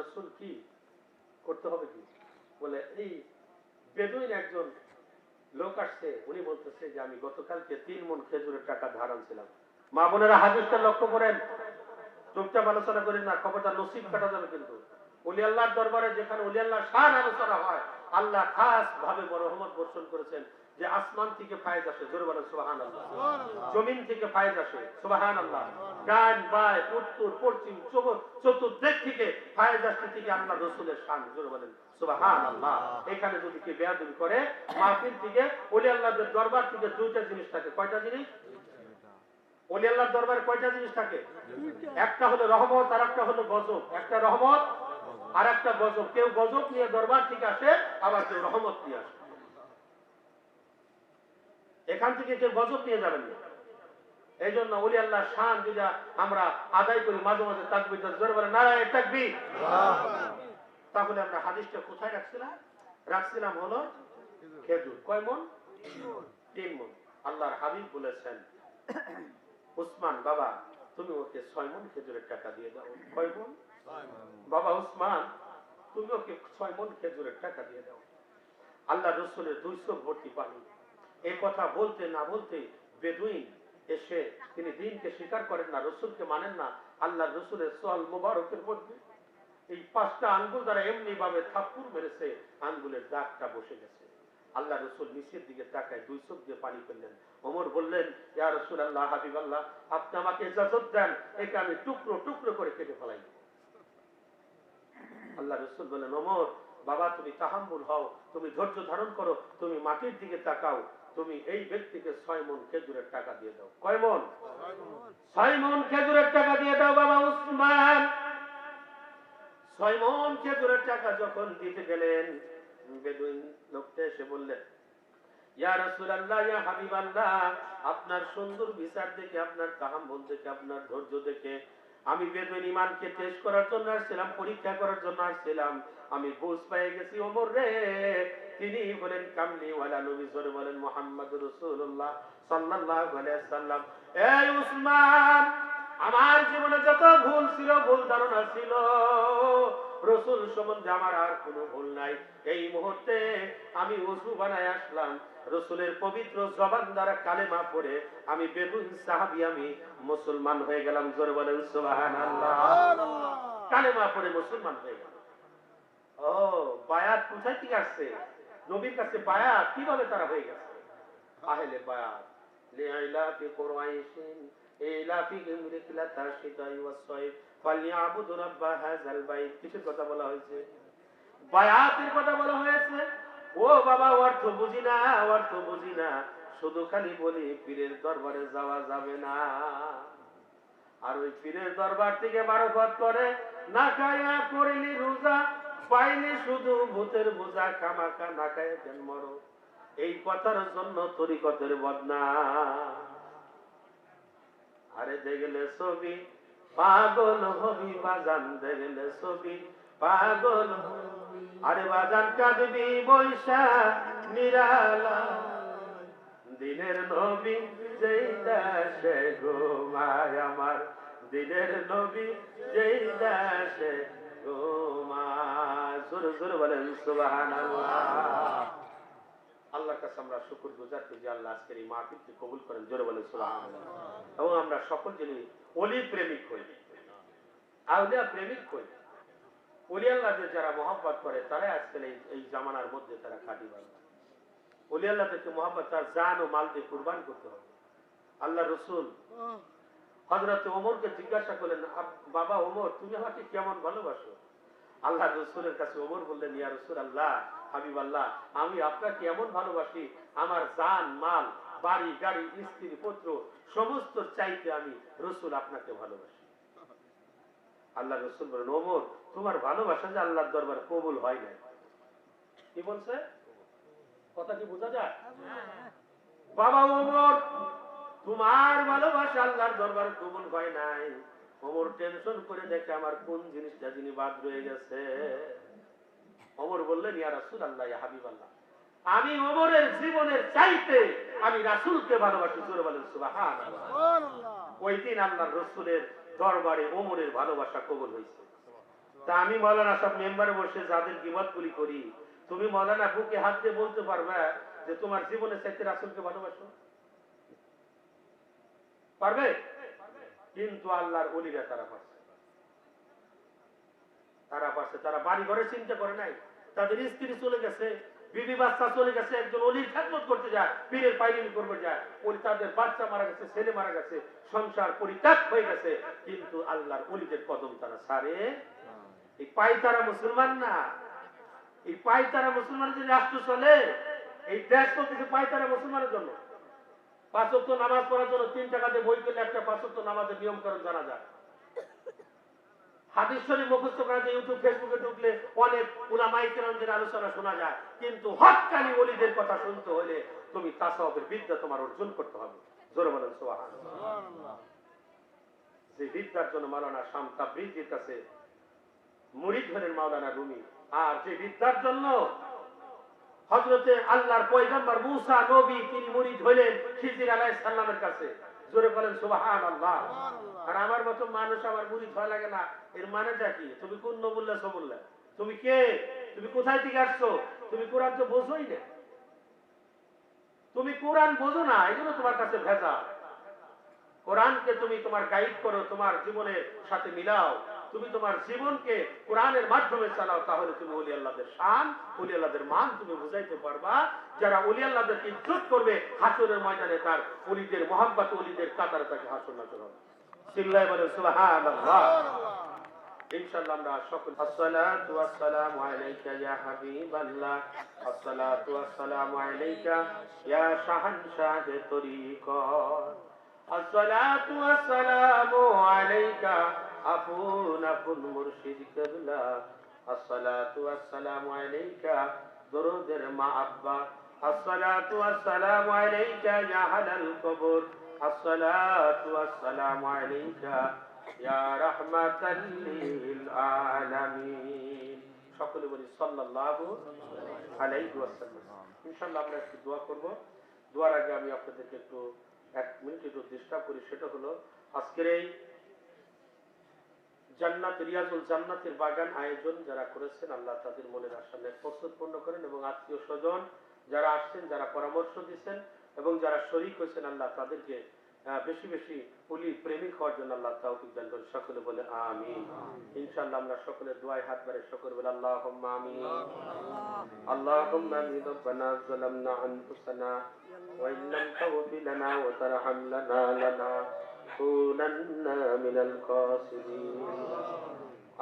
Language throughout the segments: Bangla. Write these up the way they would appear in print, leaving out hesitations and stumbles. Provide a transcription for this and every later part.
রাসূল কি করতে হবে কি? বলে এই বেদুইন একজন লোক আসছে, উনি বলতেছে যে আমি গতকালকে 3 মণ খেজুরের টাকা ধার আনছিলাম। মা বোনেরা হাদিসটা লক্ষ্য করেন, চুপচাপ আলোচনা করেন না, খবরটা নসিব কাটা যাবে কিন্তু। ওলি আল্লাহর দরবারে যেখানে ওলি আল্লাহর শান আলোচনা হয়, আল্লাহ খাস ভাবে বড় রহমত বর্ষণ করেছেন যে আসমান থেকে ফায়েজ আসে, জোরে বলেন সুবহানাল্লাহ। জমিন থেকে ফায়েজ আসে, সুবহানাল্লাহ। ডান বাই উত্তর পশ্চিম চতুর্দিক থেকে ফায়েজ আসতে থেকে আল্লাহ রাসূলের শান, জোরে বলেন সুবহানাল্লাহ। এখানে যদি কি বেয়াদবি করে, মাহফিল থেকে ওলি আল্লাহর দরবার থেকে দুইটা জিনিস থাকে। কয়টা জিনিস? ওলি আল্লাহর দরবারে কয়টা জিনিস থাকে? একটা হলো রহমত, আর একটা হলো গজব। একটা রহমত আর একটা গজব। কেউ গজব নিয়ে দরবার থেকে আসে, আবার কেউ রহমত নিয়ে আসে। এখান থেকে কেউ গজব নিয়ে যাবেন না। এই জন্য ওলি আল্লাহর শান যদি আমরা আদায় করি, মাঝে মাঝে তাকবীর জোরে বলে নারায়ে তাকবীর, তাহলে আমরা হাদিসটা কোথায় রাখছিলাম হলো খেজুর। কয় মণ? 3 মণ। আল্লাহর হাবিব বলেছেন, উসমান বাবা তুমি ওকে 6 মণ খেজুরের টাকা দিয়ে দাও। কয় মণ? বাবা উসমান তুমি ওকে 6 মণ খেজুরের টাকা দিয়ে দাও। আল্লাহ রসুলের 200 ভর্তি পানি। এই কথা বলতে না বলতে বেদুইন এসে, তিনি দিনকে স্বীকার করেন না, রসুলকে মানেন না। আল্লাহ রসুলের সোয়াল মুবারকের মধ্যে এই 5টা আঙ্গুল দ্বারা এমনি ভাবে থাপ্পড় মেরেছে, আঙ্গুলের দাগটা বসে গেছে। আল্লাহ রসুল নিচের দিকে তাকায় 2 চোখ দিয়ে পানি ফেললেন। ওমর বললেন, ইয়া রাসূলুল্লাহ, হাবিবাল্লাহ, আপনি আমাকে ইজাজত দেন, একে আমি টুকরো টুকরো করে কেটে ফেলাই। আল্লাহ রসুল বলেন, ওমর বাবা তুমি তাহাম্মুল হও, তুমি ধৈর্য ধারণ করো, তুমি মাটির দিকে তাকাও, তুমি এই ব্যক্তিকে 6 মণ খেজুরের টাকা দিয়ে দাও। কয় মণ? 6 মণ খেজুরের টাকা দিয়ে দাও বাবা উসমান। 6 মণ খেজুরের টাকা যখন দিতে গেলেন, বেদুইন লোকটা এসে বললেন, ইয়া রাসূলুল্লাহ, ইয়া হাবিবাল্লাহ, আপনার সুন্দর বিচার দেখে, আপনার তাহাম্মুল দেখে, আপনার ধৈর্য দেখে আমি বেদুইন ঈমানকে টেস্ট করার জন্য আসছিলাম, পরীক্ষা করার জন্য আসছিলাম। আমি বুঝ পেয়ে গেছি ওমর রে, তিনি বলেন কামলি ওয়ালা নবী, জোরে বলেন মুহাম্মদুর রাসূলুল্লাহ সাল্লাল্লাহু আলাইহি ওয়াসাল্লাম। এই উসমান, আমার জীবনে যত ভুল ছিল, ভুল ধারণা ছিল, রসুল সম্বন্ধে আমার আর কোনো ভুল নাই। এই মুহূর্তে আমি ওযু বানায় আসলাম, রসুলের পবিত্র জবান দ্বারা কালেমা পড়ে আমি বেদুইন সাহাবী, আমি মুসলমান হয়ে গেলাম। জোরে বলেন সুবহানাল্লাহ। কালেমা পড়ে মুসলমান হয়ে গেলাম। ও বায়াত কোথায় থেকে আসছে? নবীর কাছে বায়াত কিভাবে তারা হয়ে গেছে? আহলে বায়াত লিইলাফি কুরাইশিন ইলাফিহিম রিহলাতাশ শিতাই ওয়াস সাইফ ফালইয়াবুদু রাব্ব হাযাল বাইত। কিসের কথা বলা হয়েছে? বায়াতের কথা বলা হয়েছে। ও বাবা, অর্থ বুঝি না, অর্থ বুঝি না, শুধু খালি বলি পীরের দরবারে যাওয়া যাবে না। আর ওই পীরের দরবার থেকে মারফত করে না খায়া করিলি রোজা, পাইনি শুধু ভূতের বোঝা, খামাখা না খায়া কেন মরো। এই কথার জন্য তরিকতের বদনাম। আরে দেখলে ছবি পাগল হবি বাজান, দেখলে ছবি পাগল হবি। আরে বাজান কাঁদবি বৈশা নিরালা, দিনের নবী যেই দেশে ঘুমায়, আমার দিনের নবী যেই দেশে ঘুমায়। জোরে জোরে বলেন সুবহানাল্লাহ। আল্লাহর কাছে আমরা শুকর গুজার করি যে আল্লাহ আজকের এই মাহফিলকে কবুল করেন। জোরে বলেন সুবহানাল্লাহ। এবং আমরা সকল যিনি ওলি প্রেমিক হই, আউলিয়া প্রেমিক হই, ওলি আল্লাহদের যারা মহব্বত করে, তারাই আজকের এই জামানার মধ্যে তারা খাঁটি বান্দা। ওলি আল্লাহদেরকে মহব্বত তার জান ও মাল দিয়ে কুরবান করতে হবে। আল্লাহ রসুল হযরত ওমরকে জিজ্ঞাসা করলেন, বাবা ওমর তুমি আমাকে কেমন ভালোবাসো? আল্লাহ রসুলের কাছে ওমর বললেন, ইয়া রাসূলুল্লাহ, হাবিবাল্লাহ, আমি আপনাকে এমন ভালোবাসি, আমার জান মাল, বাড়ি গাড়ি স্ত্রী পুত্র সমস্ত চাইতে আমি রসুল আপনাকে ভালোবাসি। আল্লাহ রসুল বলেন, ওমর তোমার ভালোবাসা যে আল্লাহর দরবারে কবুল হয় নাই। কি বলছে? কথা কি বোঝা যায়? বাবা ওমর তোমার ভালোবাসা আল্লাহর দরবারে কবুল হয় নাই। ওমর টেনশন করে দেখে আমার কোন জিনিসটা যিনি বাদ রয়ে গেছে। ওমর বললেন, ইয়া রাসূলুল্লাহ, ইয়া হাবিবাল্লাহ, আমি ওমরের জীবনের চাইতে আমি রাসূলকে ভালোবাসি। জোরে বলেন সুবহানাল্লাহ। ওই দিন আল্লাহর রাসূলের দরবারে ওমরের ভালোবাসা কবুল হয়েছে। তা আমি মৌলানা সব মেম্বারে বসে যাদের গীবতগুলি করি, তুমি মৌলানা বুকে হাত দিয়ে বলতে পারবে যে তোমার জীবনের চাইতে রাসূলকে ভালোবাসো? পারবে? কিন্তু আল্লাহর ওলিরা তারা পারছে, তারা পারছে। তারা বাড়ি ঘরে চিন্তা করে নাই, তাদের স্ত্রী চলে গেছে, বিবি বাচ্চা চলে গেছে, একজন অলির খেদমত করতে যায়, পীরের পাইলিমি করবে যায়, ওই তাদের বাচ্চা মারা গেছে, ছেলে মারা গেছে, সংসার পরিত্যাগ হয়ে গেছে, কিন্তু আল্লাহর অলিদের কদম তারা ছাড়ে। এই পাইতারা মুসলমান না, এই পাইতারা মুসলমানের যে রাষ্ট্র চলে, এই দেশ চলতেছে পাইতারা মুসলমানের জন্য। 5 ওয়াক্ত নামাজ পড়ার জন্য 3 টাকা দিয়ে বই কিনলে একটা 5 ওয়াক্ত নামাজের নিয়মকানুন জানা যায়। হাদিস শরীফ মুখস্থ করা যায়, ইউটিউব ফেসবুকে ঢুকলে অনেক উলামায়ে কেরামদের আলোচনা শোনা যায়। কিন্তু হক্কানি ওলিদের কথা শুনতে হলে তুমি তাসাউফের বিদ্যা তোমার অর্জন করতে হবে। জোরে বলেন সুবহানাল্লাহ। যে বিদ্যার জন্য মাওলানা শাম তাবরিজির কাছে মুরিদ হলেন মাওলানা রুমি, আর যে বিদ্যার জন্য হযরতে আল্লাহর পয়গম্বর মুসা নবী তিনি মুরিদ হলেন খিজির আলাইহিস সালামের কাছে। জোরে বলেন সুবহানাল্লাহ। আর আমার মতো মানুষ আমার মুরিদ হওয়া লাগে না, এর মানেটা কি? তুমি কোন নবুল্লাহ সবুল্লাহ? তুমি কে? তুমি কোথায় থেকে আসছো? তুমি কোরআন তো বোঝোই না, তুমি কোরআন বোঝো না, এজন্য তোমার কাছে ভেজাল। কোরআনকে তুমি তোমার গাইড করো, তোমার জীবনের সাথে মিলাও, তুমি তোমার জীবনকে কোরআনের মাধ্যমে চালাও, তাহলে তুমি ওলি আল্লাহদের শান, ওলি আল্লাহদের মান তুমি বুঝাইতে পারবা। যারা ওলি আল্লাহদেরকে ইজ্জত করবে, হাসরের ময়দানে তার ওলিদের মহব্বত, ওলিদের কাতারে তাকে হাসর নাসর হবে। চিল্লায় বলেন সুবহানাল্লাহ। ইনশাআল্লাহ আমরা সকল আসসালাতু ওয়াসসালামু আলাইকা ইয়া হাবিবাল্লাহ, আসসালাতু ওয়াসসালামু আলাইকা ইয়া শাহানশাহে তরিকত, আসসালাতু ওয়াসসালামু আলাইকা আপন আপন মুর্শিদ কিবলা, আসসালাতু ওয়াসসালামু আলাইকা দরুদের মা আব্বা, আসসালাতু ওয়াসসালামু আলাইকা ইয়া হালাল কবর, আসসালাতু ওয়াসসালামু আলাইকা ইয়া রাহমাতাল লিল আলামিন। সকলে বলি সাল্লাল্লাহু আলাইহি ওয়াসাল্লাম। ইনশাআল্লাহ আমরা একটু দোয়া করব। দোয়ার আগে আমি আপনাদেরকে একটু 1 মিনিট একটু ডিস্টার্ব করি। সেটা হলো আজকের এই জান্নাত রিয়াজুল জান্নাতের বাগান আয়োজন যারা করেছেন, আল্লাহ তাদের মনের আশা প্রস্তুত পূর্ণ করেন, এবং আত্মীয় স্বজন যারা আসছেন, যারা পরামর্শ দিচ্ছেন এবং যারা শরীক হয়েছেন, আল্লাহ তাদেরকে বেশি বেশি ওলি প্রেমিক হওয়ার জন্য আল্লাহ তাওফিক দান করেন। সকলে বলে আমিন। ইনশাআল্লাহ আমরা সকলে দোয়ায় হাত বাড়ে সকলে বলে আল্লাহুম্মা আমিন। আল্লাহুম্মা আমিন। রব্বানা যালামনা আনফুসানা ওয়া ইল্লাম তাগফির লানা ওয়া তারহাম লানা লানাকুনান্না মিনাল খাসিরিন।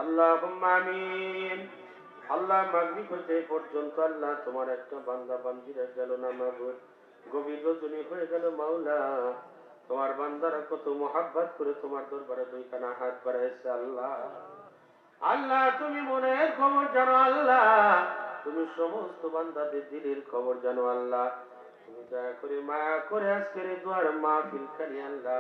আল্লাহুম্মা আমিন। আল্লাহ মাগরিব হতে পর্যন্ত আল্লাহ তোমার একটা বান্দা বান্দিরা গেল না মাবুদ, গভীর রজনী হয়ে গেল মাওলা, তোমার বান্দারা কত মোহাব্বত করে তোমার দরবারে দুইখানা হাত বাড়াইছে আল্লাহ। আল্লাহ তুমি মনের খবর জানো আল্লাহ, তুমি সমস্ত বান্দাদের দিলের খবর জানো আল্লাহ। তুমি দয়া করে মায়া করে আজকের এই দোয়ার মাহফিল খানি আল্লাহ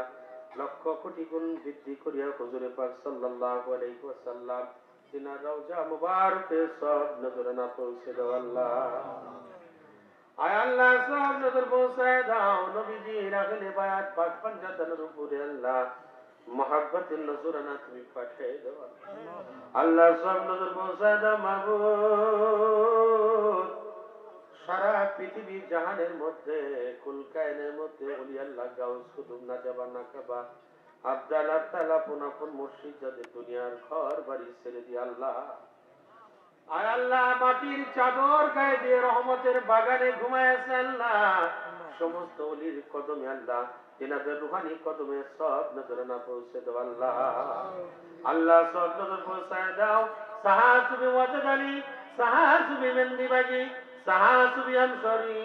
লক্ষ কোটি গুণ বৃদ্ধি করিয়া হুজুরে পাক সাল্লাল্লাহু আলাইহি ওয়াসাল্লাম তিনার রওজা মুবারকে সব নজরানা পৌঁছে দাও আল্লাহ। আয় আল্লাহ সব নজর পৌঁছায় দাও নবীজির আগলে বায়াত পাক পাঞ্জাতনের উপরে আল্লাহ মোহাব্বতের নজরানা তুমি পাঠিয়ে দাও আল্লাহ। সব নজর পৌঁছায় দাও মাবুদ। সারা পৃথিবী জাহানের মধ্যে কুল কায়নের মধ্যে ওলি আল্লাহ গাউস কুতুব নাজাবা নাকাবা আব্দাল আব্দাল আপন আপন মুর্শিদ যাদের দুনিয়ার ঘর বাড়ি ছেড়ে দিয়ে আল্লাহ, আয় আল্লাহ মাটির চাদর গায়ে দিয়ে রহমতের বাগানে ঘুমাইছে আল্লাহ, সমস্ত ওলির কদমে আল্লাহ তিনাদের রুহানি কদমে সব নজরানা পৌঁছে দাও আল্লাহ। আল্লাহ সব নজর পৌঁছায় দাও। সাহাসুবি ওয়াজদানি, সাহাসুবি মেন্দিবাগি, সাহাসুবি আমশরি,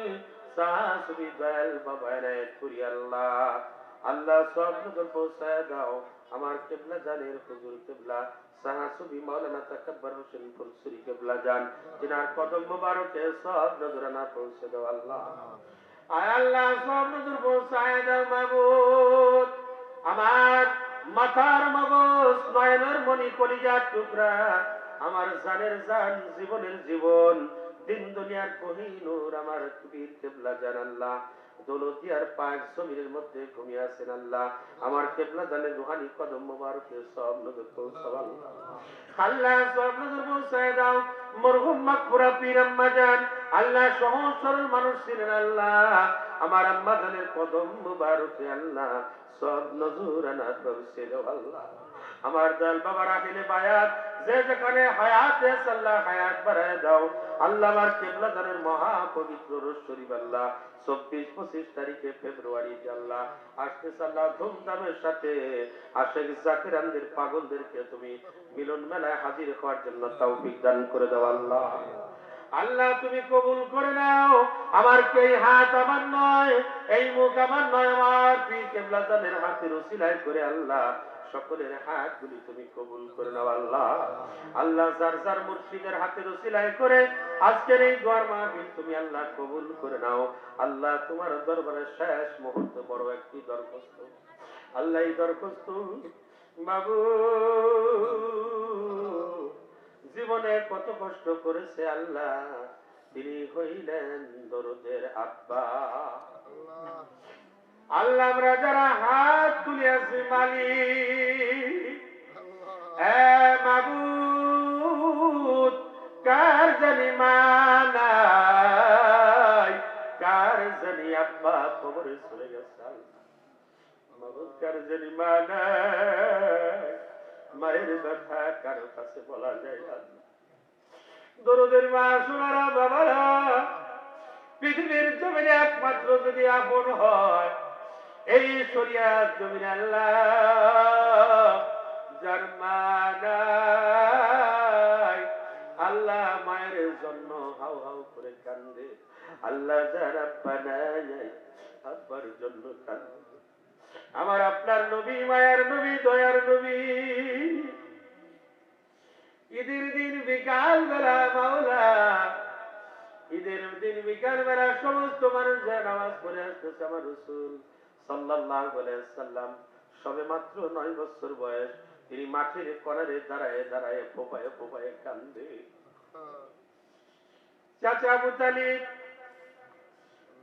সাহাসুবি দয়াল বাবা রায়পুরি আল্লাহ। আল্লাহ সব নজর পৌঁছায় দাও আমার কিবলা জানের হুজুর কিবলা সাহাসুবি মাওলানা তাকাব্বর হোসেন ফুলসুরি কিবলা জান, তিনার কদম মোবারকে সব নজরানা পৌঁছে দাও আল্লাহ। আয় আল্লাহ সব নজর পৌঁছায় দাও মাবুদ। আমার মাথার মগজ নয়নের মণি কলিজার টুকরা আমার জানের জান জীবনের জীবন দিন দুনিয়ার কোহিনূর আমার পীর কিবলা জান আল্লাহ দৌলতিয়ার পাক জমিনের মধ্যে ঘুমিয়ে আছেন আল্লাহ আমার কিবলা জানে রুহানি কদম মোবারকে সব নজর পৌঁছাও আল্লাহ সব নজর পৌঁছায় দাও মরহুম মাগফুরা পীর আম্মা জান আল্লাহ সহজ সরল মানুষ ছিলেন আল্লাহ আমার আম্মা জানের কদম মোবারকে আল্লাহ সব নজর আনা পৌঁছে দাও আল্লাহ আমার দল বাবা রাখিলে বায়াত যে যেখানে হায়াত আছে আল্লাহ হায়াত বাড়ায় দাও আল্লাহ আমার কিবলা জানের মহা পবিত্র রোজ শরীফ আল্লাহ 24-25 তারিখে ফেব্রুয়ারি আল্লাহ আসতেছে আল্লাহ ধুমধামের সাথে আশিক জাকিরানদের পাগলদেরকে তুমি মিলন মেলায় হাজির হওয়ার জন্য তৌফিক দান করে দাও আল্লাহ আল্লাহ তুমি কবুল করে নাও আমার এই হাত আমার নয় এই মুখ আমার নয় আমার পীর কিবলা জানের হাতের উসিলায় করে আল্লাহ সকলের হাতগুলি তুমি কবুল করে নাও আল্লাহ আল্লাহ যার যার মুর্শিদের হাতের উসিলায় করে আজকের এই দোয়ার মাহফিল তুমি আল্লাহ কবুল করে নাও আল্লাহ তোমার দরবারে শেষ মুহূর্ত বড় একটি দরখাস্ত আল্লাহ এই দরখাস্ত মাবুদ জীবনে কত কষ্ট করেছে আল্লাহ তিনি হইলেন দরদের আব্বা আল্লাহ আমরা যারা হাত তুলিয়াছি মালিক মাবুদ কার জানি মানাই কার জানি আব্বা কবরে চলে গেছে মাবুদ কার জানি মানাই মায়ের ব্যথা কারো কাছে বলা যায় না দরদের মা সোনারা বাবারা পৃথিবীর জমিনে একমাত্র যদি আপন হয় এই শরিয়াত জমিনে আল্লাহ যার মা নাই আল্লাহ মায়ের জন্য হাউ হাউ করে কান্দে আল্লাহ যার আব্বা নাই আব্বার জন্য কান্দে আমার আপনার নবী মায়ার নবী দয়ার নবী ঈদের দিন বিকাল বেলা মাওলা ঈদের দিন বিকাল বেলা সমস্ত মানুষ যা নামাজ পড়ে আসতেছে আমার রাসূল সাল্লাল্লাহু আলাইহি ওয়াসাল্লাম সবে মাত্র 9 বছর বয়স তিনি মাঠের কোণারে দাঁড়ায় দাঁড়ায় ফোপায়ে ফোপায়ে কান্দে চাচা আবু তালিব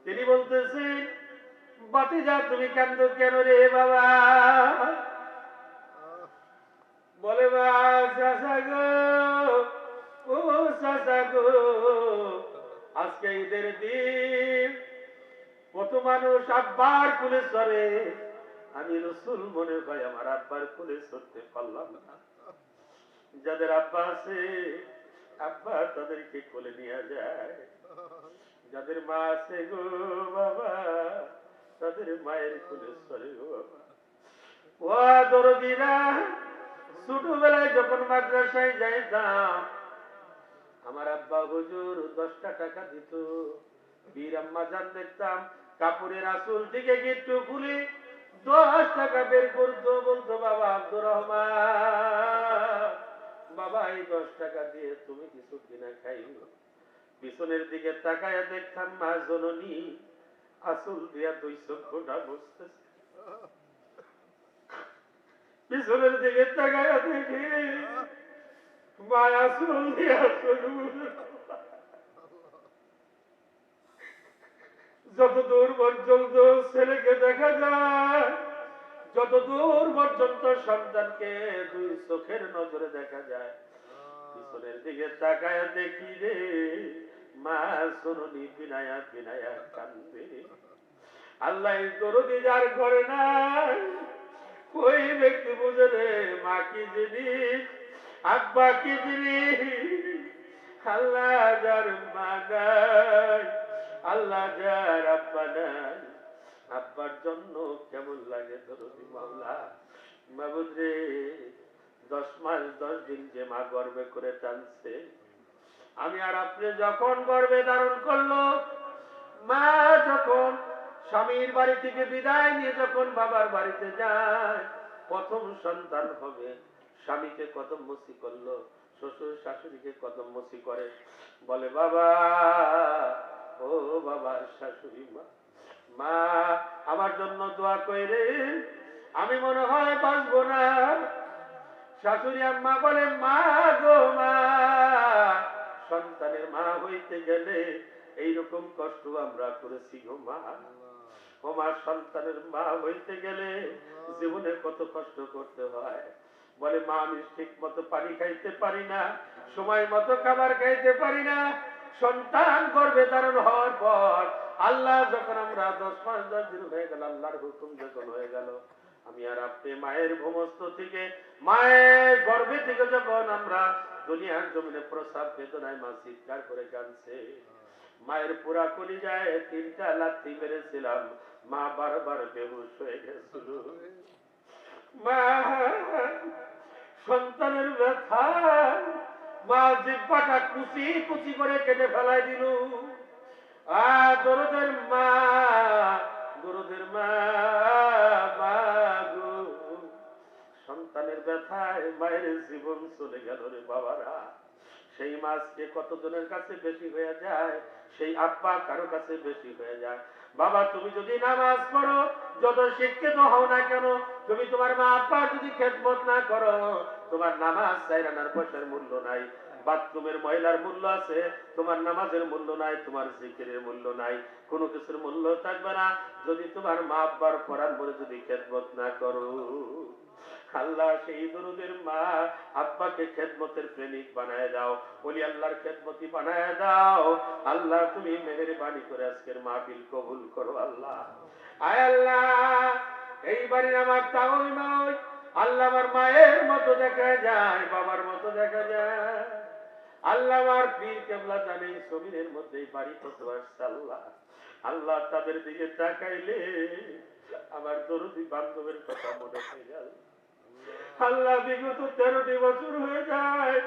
তিনি বলতেছেন বাতিজা তুমি কান্দো কেন রে বাবা বলে বা চাচা গো ও চাচা গো আজকে ঈদের দিন কত মানুষ আব্বার কুলে চড়ে আমি রাসূল মনে হয় আমার আব্বার কুলে চড়তে পারলাম না যাদের আব্বা আছে আব্বা তাদেরকে কোলে নিয়ে যায় যাদের মা আছে গো বাবা তাদের মায়ের কোলে চড়ে গো বাবা ও দরদিরা ছোটবেলায় যখন মাদ্রাসায় যাইতাম আমার আব্বা হুজুর 10টা টাকা দিত বীর আম্মা জান দেখতাম কাপড়ের আঁচল থেকে গিট্টু খুলে 10 টাকা বের করতো বলতো বাবা আব্দুর রহমান বাবা এই 10 টাকা দিয়ে তুমি কিছু কিনা খাইও পিছনের দিকে তাকায় দেখতাম মা জননী আঁচল দিয়া 2 চক্ষুটা বসতেছে পিছনের দিকে তাকায় দেখি মায়া আঁচল দিয়া যত দূর পর্যন্ত ছেলেকে দেখা যায় যত দূর পর্যন্ত সন্তানকে 2 চোখের নজরে দেখা যায় পিছনের দিকে তাকায় দেখি রে মা জননী বিনায়া বিনায়া কান্দে আল্লাহ দরদি যার ঘরে নাই ওই ব্যক্তি বুঝে রে মা কি জিনিস আব্বা কি জিনিস আল্লাহ যার মা নাই আল্লাহ যার আব্বা নাই আব্বার জন্য কেমন লাগে দরদি মাওলা মাবুদ রে 10 মাস 10 দিন যে মা গর্ভে করে টানছে আমি আর আপনি যখন গর্ভে ধারণ করলো মা যখন স্বামীর বাড়ি থেকে বিদায় নিয়ে যখন বাবার বাড়িতে যায় প্রথম সন্তান হবে স্বামীকে কদম মসি করলো শ্বশুর শাশুড়িকে কদম মসি করে বলে বাবা ও বাবা শাশুড়ি মা মা আমার জন্য দোয়া কইরে আমি মনে হয় বাঁচবো না শাশুড়ি আম্মা বলে মা গো মা সন্তানের মা হইতে গেলে এইরকম কষ্ট আমরা করেছি গো মা ও মা, সন্তানের মা হইতে গেলে জীবনে কত কষ্ট করতে হয়। বলে মা, আমি ঠিক মতো পানি খাইতে পারি না, সময় মতো খাবার খাইতে পারি না। সন্তান গর্ভে ধারণ হওয়ার পর আল্লাহ যখন আমরা 10 মাস 10 দিন হয়ে গেল, আল্লাহর হুকুম যখন হয়ে গেল, আমি আর আপনি মায়ের ভূমস্থ থেকে, মায়ের গর্ভে থেকে যখন আমরা দুনিয়ার জমিনে প্রসাব বেদনায় মা চিৎকার করে কাঁদছে, মায়ের পুরা কলিজায় 3টা লাথি মেরেছিলাম, মা বারবার বেহুশ হয়ে গেছিল। মা, সন্তানের ব্যথা, মা জিহ্বাটা কুচি কুচি করে কেটে ফেলাই দিল। দরদের মা, দরদের মা, মা গো, সন্তানের ব্যথায় মায়ের জীবন চলে গেল রে বাবারা। সেই মাছকে কতজনের কাছে বেশি হয়ে যায়, সেই আব্বা কারো কাছে বেশি হয়ে যায়। বাবা, তুমি যদি নামাজ পড়ো, যত শিক্ষিত হও না কেন, তুমি তোমার মা আব্বা যদি খেদমত না করো, তোমার নামাজ চাইরানার পয়সার মূল্য নাই। বাথরুমের ময়লার মূল্য আছে, তোমার নামাজের মূল্য নাই, তোমার জিকিরের মূল্য নাই, কোনো কিছুর মূল্য থাকবে না যদি তোমার মা আব্বার পরাণ বলে যদি খেদমত না করো। আল্লাহ সেই দরুদের মা আব্বাকে খেদমতের প্রেমিক বানায় দাও, ওলি আল্লাহর খেদমতি বানায় দাও। আল্লাহ তুমি মেহেরবানি করে আজকের মাহফিল কবুল করো। আল্লাহ, আয় আল্লাহ, এই বাড়ির আমার তাওই নয়, আল্লাহ আমার মায়ের মতো দেখা যায়, বাবার মতো দেখা যায়। আল্লাহ আমার পীর কেবলা জানে জমিনের মধ্যে বাড়ি কত আসছে। আল্লাহ, আল্লাহ তাদের দিকে তাকাইলে আমার দরদি বান্ধবের কথা মনে হয়ে গেল। আল্লাহ, বিগত 13টি বছর হয়ে যায়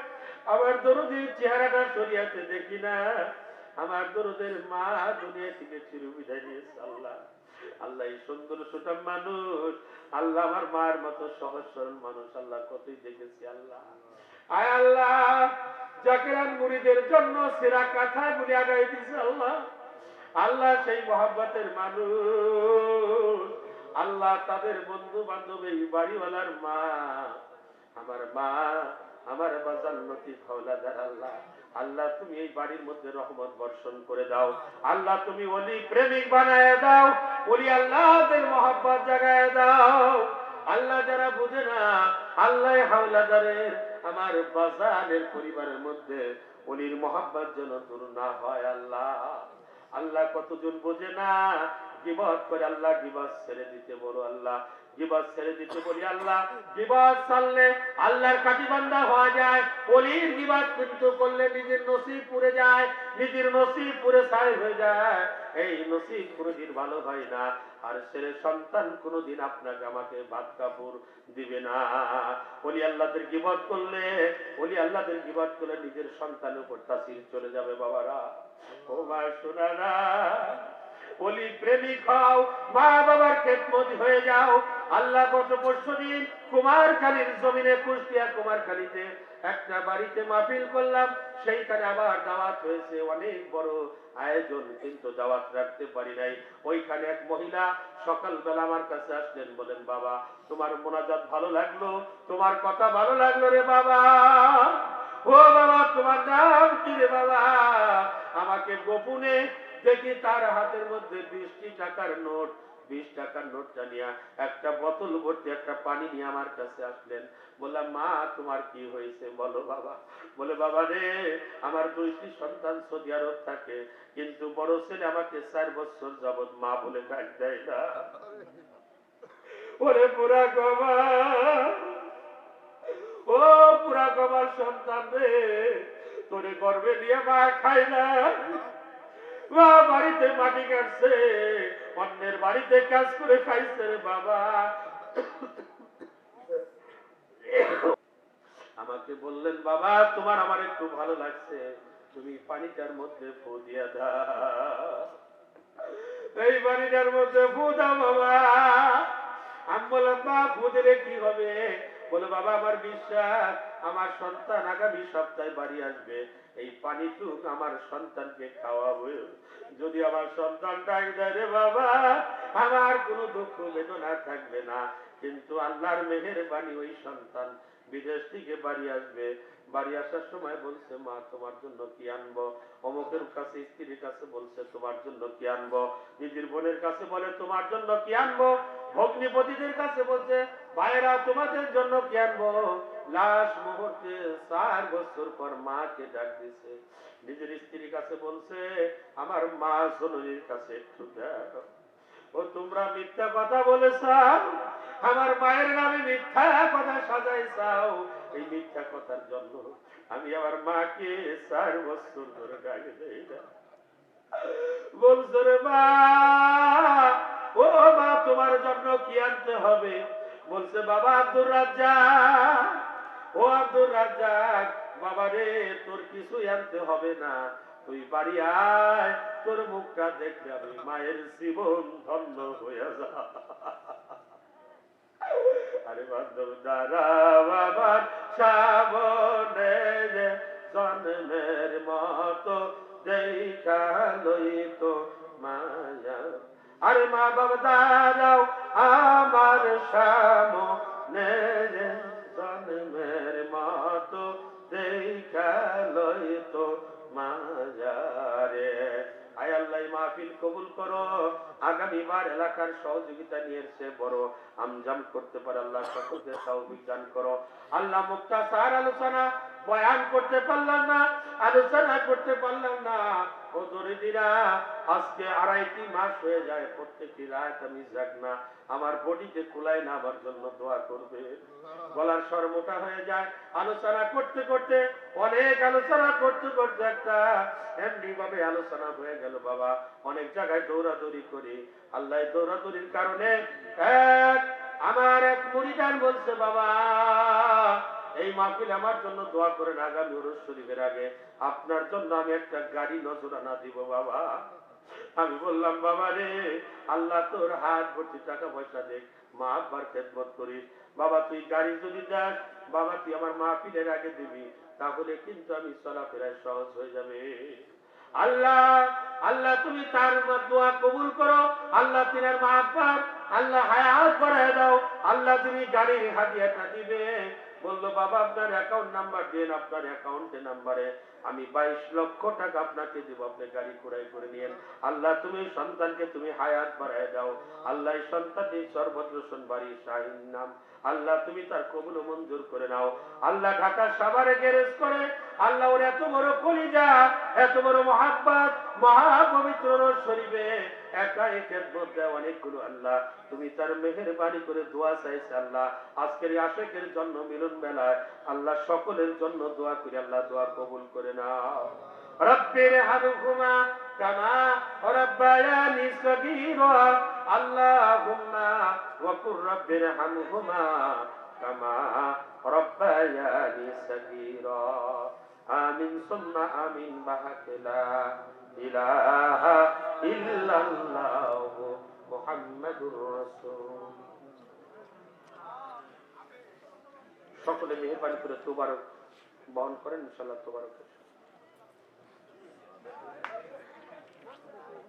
আমার দরদির চেহারাটা শরীয়তে দেখি না। আমার দরদের মা দুনিয়া থেকে চিরবিদায় নিয়েছে। আল্লাহ, আল্লাহ এই সুন্দর সুঠাম মানুষ, আল্লাহ আমার মার মতো সহজ সরল মানুষ আল্লাহ কতই দেখেছি। আল্লাহ, আয় আল্লাহ, জাকিরান মুরিদের জন্য সেরা কথা গুলি আগাই দিছে। আল্লাহ, আল্লাহ সেই মহব্বতের মানুষ, আল্লাহ তাদের বন্ধু বান্ধব এই বাড়িওয়ালার মা, আমার মা, আমার জান্নাতি হাওলাদার। আল্লাহ, আল্লাহ তুমি এই বাড়ির মধ্যে রহমত বর্ষণ করে দাও। আল্লাহ তুমি ওলি প্রেমিক বানায় দাও, ওলি আল্লাহদের মহব্বত জাগায় দাও। আল্লাহ যারা বুঝে না, আল্লাহ হাওলাদারের আমার বাজানের পরিবারের মধ্যে ওলির মহব্বত যেন দূর না হয়। আল্লাহ, আল্লাহ কতজন বোঝে না, গিবত করে। আল্লাহ গিবত ছেড়ে দিতে বলো। আল্লাহ গিবত ছেড়ে দিতে বলি। আল্লাহ গিবত ছাড়লে আল্লাহর কাটি বান্দা হওয়া যায়। ওলির গিবত কিন্তু করলে নিজের নসিব পুড়ে যায়, নিজের নসিব পুড়ে ছাই হয়ে যায়। এই নসিব কোনোদিন ভালো হয় না। আর ছেলে সন্তান কোনোদিন আপনাকে আমাকে ভাত কাপড় দিবে না। ওলি আল্লাহদের গিবত করলে, ওলি আল্লাহদের গিবত করলে নিজের সন্তানের উপর তাসির চলে যাবে। বাবারা, ও মা শোনা না, ওলি প্রেমিক হও, মা বাবার খেদমত হয়ে যাও। আল্লাহ গত পরশুদিন কুমারখালীর জমিনে, কুষ্টিয়া কুমারখালীতে একটা বাড়িতে মাহফিল করলাম, সেইখানে আবার দাওয়াত হয়েছে, অনেক বড় আয়োজন, কিন্তু দাওয়াত রাখতে পারি নাই। ওইখানে এক মহিলা সকালবেলা আমার কাছে আসলেন, বলেন বাবা তোমার মোনাজাত ভালো লাগলো, তোমার কথা ভালো লাগলো রে বাবা। ও বাবা তোমার নাম কি রে বাবা? আমাকে গোপনে দেখি তার হাতের মধ্যে 20টি টাকার নোট, 20 টাকার নোটটা নিয়ে একটা বোতল ভর্তি একটা পানি নিয়ে আমার কাছে আসলেন। বললাম মা তোমার কি হয়েছে বলো বাবা। বলে বাবা রে, আমার 2টি সন্তান সৌদি আরব থাকে, কিন্তু বড় ছেলে আমাকে 4 বছর যাবত মা বলে ডাক দেয় না। ওরে পুরা গবা, ও পুরা গবার সন্তান রে, তোরে গর্বে নিয়ে মা খাই না, মা বাড়িতে মাটি কাটছে, অন্যের বাড়িতে কাজ করে খাইছে রে বাবা। আমাকে বললেন বাবা তোমার আমার একটু ভালো লাগছে, তুমি পানিটার মধ্যে ফু দিয়া দাও, এই পানিটার মধ্যে ফু দাও বাবা। আমি বললাম বা ফু দিলে কি হবে? বলে বাবা আমার বিশ্বাস আমার সন্তান আগামী সপ্তাহে বাড়ি আসবে, এই পানিটুক আমার সন্তানকে খাওয়াবো। যদি আমার সন্তান ডাক দেয় রে বাবা, আমার কোনো দুঃখ বেদনা থাকবে না। কিন্তু আল্লাহর মেহেরবানি ওই সন্তান বিদেশ থেকে বাড়ি আসবে, বাড়ি আসার সময় বলছে মা তোমার জন্য কি আনবো, অমুকের কাছে স্ত্রীর কাছে বলছে তোমার জন্য কি আনবো, নিজের বোনের কাছে বলে তোমার জন্য কি আনবো, ভগ্নিপতিদের কাছে বলছে ভাইরা তোমাদের জন্য কি আনবো। লাশ মুহূর্তে 4 বছর পর মাকে ডাক দিছে, নিজের স্ত্রীর কাছে বলছে আমার মা জননীর কাছে একটু দাও। ও তোমরা মিথ্যা কথা বলেছ, আমার মায়ের নামে মিথ্যা কথা সাজাইছাও, এই মিথ্যা কথার জন্য আমি আমার মাকে 4 বছর ধরে ডাকে দেই না। বলছো রে মা, ও মা তোমার জন্য কি আনতে হবে? বলছে বাবা আব্দুর রাজ্জাক, ও আব্দুর রাজ্জাক, বাবা রে তোর কিছুই আনতে হবে না, তুই বাড়ি আয়, তোর মুখটা দেখলে আমি মায়ের জীবন ধন্য হয়ে যা। আরে বান্ধব দাদা বাবার সামনে জন্মের মতো দেখা লইতো মায়া। আরে মা বাবা দাঁড়াও আমার সামনে জন্মের মতো দেখা লইতো মায়া রে। আয় আল্লাহ মাহফিল কবুল করো, আগামীবার এলাকার সহযোগিতা নিয়ে এসে বড় আমজাম করতে পারে আল্লাহ সকলকে তৌফিক দান করো। আল্লাহ মুক্তাসার আলোচনা বয়ান করতে পারলাম না, আলোচনা করতে পারলাম না, ও দরিদ্রীরা আজকে 2.5 মাস হয়ে যায়, প্রত্যেকটি রাত আমি জাগ না, আমার বডিতে কুলাই না আমার জন্য দোয়া করবে। গলার স্বর মোটা হয়ে যায়, আলোচনা করতে করতে অনেক আলোচনা করতে করতে একটা এমনি ভাবে আলোচনা হয়ে গেল বাবা, অনেক জায়গায় দৌড়াদৌড়ি করি, আল্লাহ দৌড়াদৌড়ির কারণে আমার এক মুরিদান বলছে বাবা এই মাহফিল আমার জন্য দোয়া করেন, আগামী উরুস শরীফের আগে আপনার জন্য আমি একটা গাড়ি নজরানা দিব বাবা। আমি বললাম বাবা রে আল্লাহ তোর হাত ভর্তি টাকা পয়সা দেখ, মা আব্বার খেদমত করিস, বাবা তুই গাড়ি যদি দেখ বাবা তুই আমার মাহফিলের আগে দিবি, তাহলে কিন্তু আমি চলাফেরায় সহজ হয়ে যাবে। আল্লাহ আল্লাহ তুমি তার দোয়া কবুল করো, আল্লাহ তিনার মা আব্বার আল্লাহ হায়াত বাড়ায় দাও, আল্লাহ তুমি গাড়ির হাদিয়াটা দিবে। বললো বাবা আপনার অ্যাকাউন্ট নাম্বার দেন, আপনার অ্যাকাউন্টে নাম্বারে আমি 22 লক্ষ টাকা আপনাকে দেব, আপনি গাড়ি ক্রয় করে নিয়েন। আল্লাহ তুমি সন্তানকে তুমি হায়াত বাড়ায় দাও, আল্লাহ সন্তানটি সর্বত্র বাড়ি শাহিন নাম, আল্লাহ তুমি তার কবুল মঞ্জুর করে নাও। আল্লাহ ঢাকা সাভারে গ্যারেজ করে আল্লাহ ওর এত বড় কলিজা, এত বড় মহাব্বত, মহাপবিত্র শরীফে একাই খেদমত দেয় অনেকগুলো, আল্লাহ তুমি তার মেহেরবানি করে দোয়া চাইছে আল্লাহ আজকের আশিকের জন্য মিলন বেলায় আল্লাহ সকলের জন্য দোয়া করি, আল্লাহ দোয়া কবুল করে নাও। রব্বির হামহুমা কামা রাব্বায়ানি সগীরা, আল্লাহুম্মা ওয়া কুর রব্বির হামহুমা কামা রাব্বায়ানি সগীরা। আমিন সুম্মা আমিন বাহাকলা ইলাহা ইল্লাল্লাহ মুহাম্মাদুর রাসূল। সকলে মেহেরবানি করে তোবারক বহন করেন ইনশাআল্লাহ। তোবারক